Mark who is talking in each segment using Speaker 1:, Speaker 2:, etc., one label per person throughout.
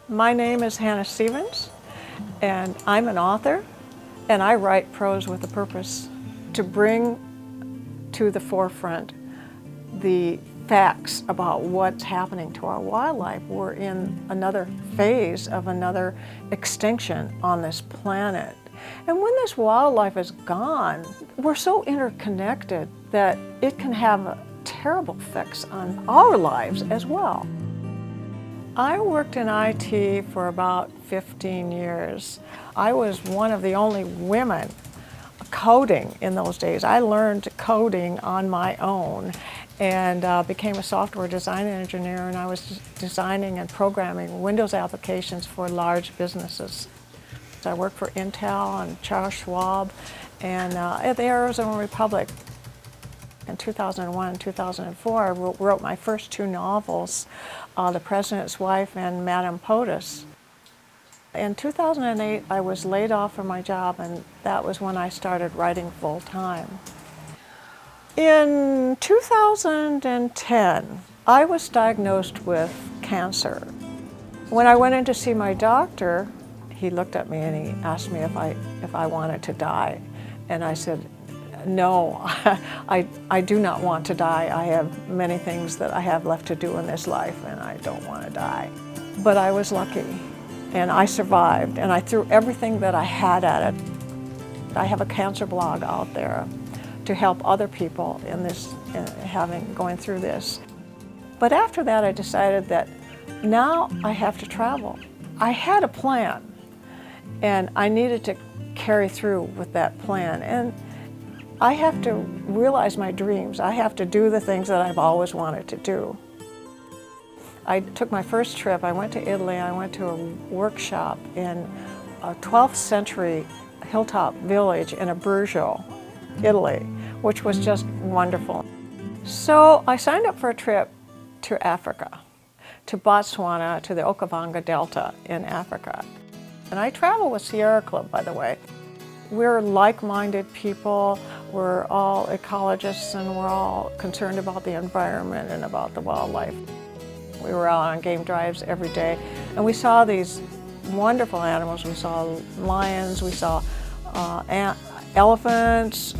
Speaker 1: My name is Hannah Stevens, and I'm an author, and I write prose with a purpose to bring to the forefront the facts about what's happening to our wildlife. We're in another phase of another extinction on this planet. And when this wildlife is gone, we're so interconnected that it can have terrible effects on our lives as well. I worked in IT for about 15 years. I was one of the only women coding in those days. I learned coding on my own and became a software design engineer, and I was designing and programming Windows applications for large businesses. I worked for Intel and Charles Schwab and at the Arizona Republic. In 2001 and 2004, I wrote my first two novels, The President's Wife and Madame POTUS. In 2008, I was laid off from my job, and that was when I started writing full-time. In 2010, I was diagnosed with cancer. When I went in to see my doctor, he looked at me and he asked me if I wanted to die. And I said, no, I do not want to die. I have many things that I have left to do in this life, and I don't want to die. But I was lucky, and I survived, and I threw everything that I had at it. I have a cancer blog out there to help other people in this, going through this. But after that, I decided that now I have to travel. I had a plan, and I needed to carry through with that plan. And I have to realize my dreams. I have to do the things that I've always wanted to do. I took my first trip. I went to Italy. I went to a workshop in a 12th century hilltop village in Abruzzo, Italy, which was just wonderful. So I signed up for a trip to Africa, to Botswana, to the Okavango Delta in Africa. And I travel with Sierra Club, by the way. We're like-minded people, we're all ecologists, and we're all concerned about the environment and about the wildlife. We were out on game drives every day, and we saw these wonderful animals. We saw lions, we saw elephants,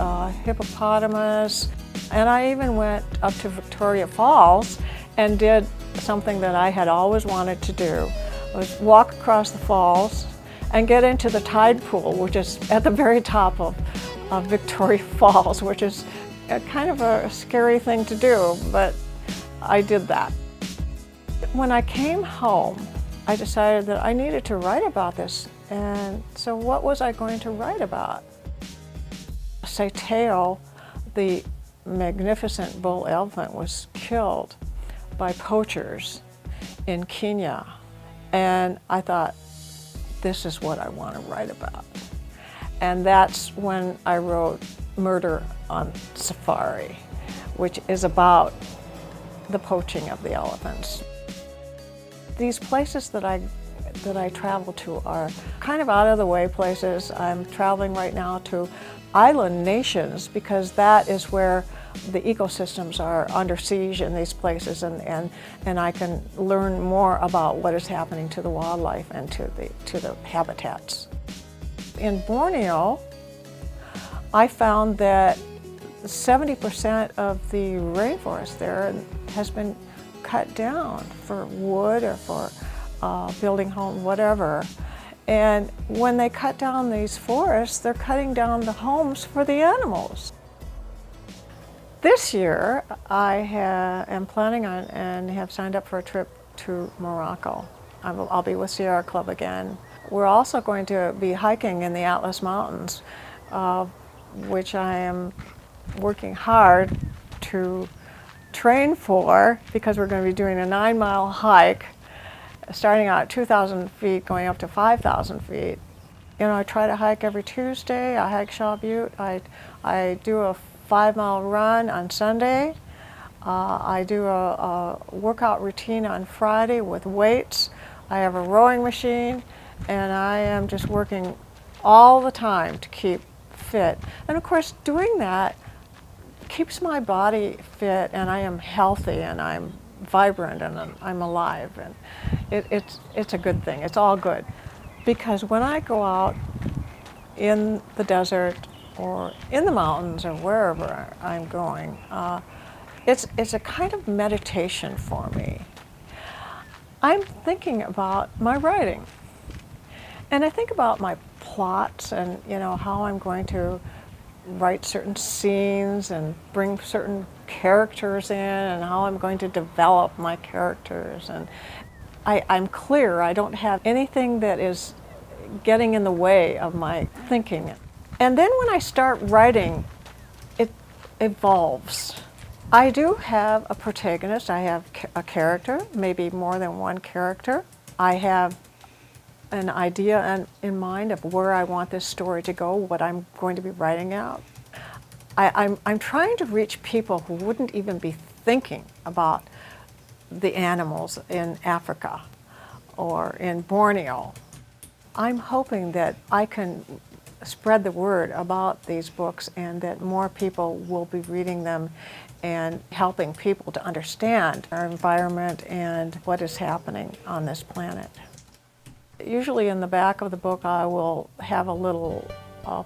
Speaker 1: hippopotamus, and I even went up to Victoria Falls and did something that I had always wanted to do, was walk across the falls and get into the tide pool, which is at the very top of Victoria Falls, which is kind of a scary thing to do, but I did that. When I came home, I decided that I needed to write about this, and so what was I going to write about? Sateo, the magnificent bull elephant, was killed by poachers in Kenya, and I thought, this is what I want to write about. And that's when I wrote Murder on Safari, which is about the poaching of the elephants. These places that I travel to are kind of out of the way places. I'm traveling right now to island nations because that is where the ecosystems are under siege in these places, and I can learn more about what is happening to the wildlife and to the habitats. In Borneo, I found that 70% of the rainforest there has been cut down for wood or for building homes, whatever. And when they cut down these forests, they're cutting down the homes for the animals. This year, I am planning on and have signed up for a trip to Morocco. I'll be with Sierra Club again. We're also going to be hiking in the Atlas Mountains, which I am working hard to train for, because we're going to be doing a 9-mile hike, starting out at 2,000 feet, going up to 5,000 feet. You know, I try to hike every Tuesday. I hike Shaw Butte. I do a 5-mile run on Sunday. I do a workout routine on Friday with weights. I have a rowing machine, and I am just working all the time to keep fit. And of course, doing that keeps my body fit, and I am healthy, and I'm vibrant, and I'm alive. And it's a good thing. It's all good. Because when I go out in the desert or in the mountains or wherever I'm going, it's a kind of meditation for me. I'm thinking about my writing. And I think about my plots and, you know, how I'm going to write certain scenes and bring certain characters in and how I'm going to develop my characters. And I'm clear. I don't have anything that is getting in the way of my thinking. And then when I start writing, it evolves. I do have a protagonist. I have a character, maybe more than one character. I have an idea in mind of where I want this story to go, what I'm going to be writing out. I'm trying to reach people who wouldn't even be thinking about the animals in Africa or in Borneo. I'm hoping that I can spread the word about these books and that more people will be reading them and helping people to understand our environment and what is happening on this planet. Usually in the back of the book I will have a little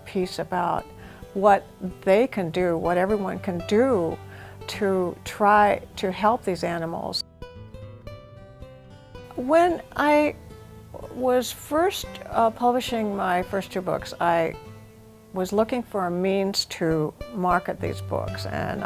Speaker 1: piece about what they can do, what everyone can do to try to help these animals. When I was first publishing my first two books, I was looking for a means to market these books, and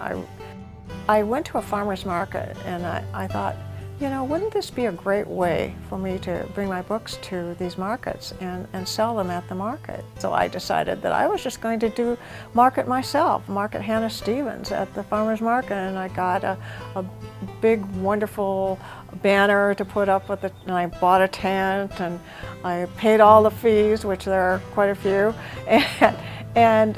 Speaker 1: I went to a farmer's market and I thought, you know, wouldn't this be a great way for me to bring my books to these markets and sell them at the market? So I decided that I was just going to market myself, market Hannah Stevens at the farmer's market, and I got a big, wonderful banner to put up with it, and I bought a tent, and I paid all the fees, which there are quite a few, and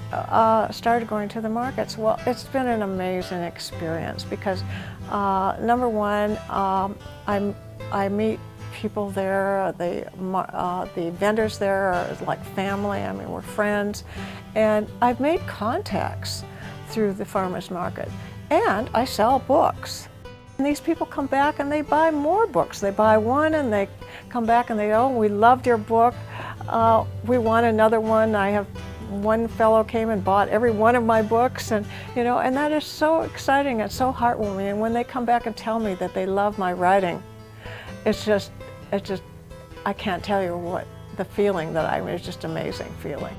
Speaker 1: started going to the markets. Well, it's been an amazing experience because number one, I meet people there, the vendors there are like family. I mean, we're friends, and I've made contacts through the farmers market, and I sell books. And these people come back and they buy more books. They buy one and they come back and they, oh, we loved your book. We want another one. I have one fellow came and bought every one of my books, and you know, and that is so exciting and so heartwarming. And when they come back and tell me that they love my writing, it's just, I can't tell you what the feeling that it's just amazing feeling.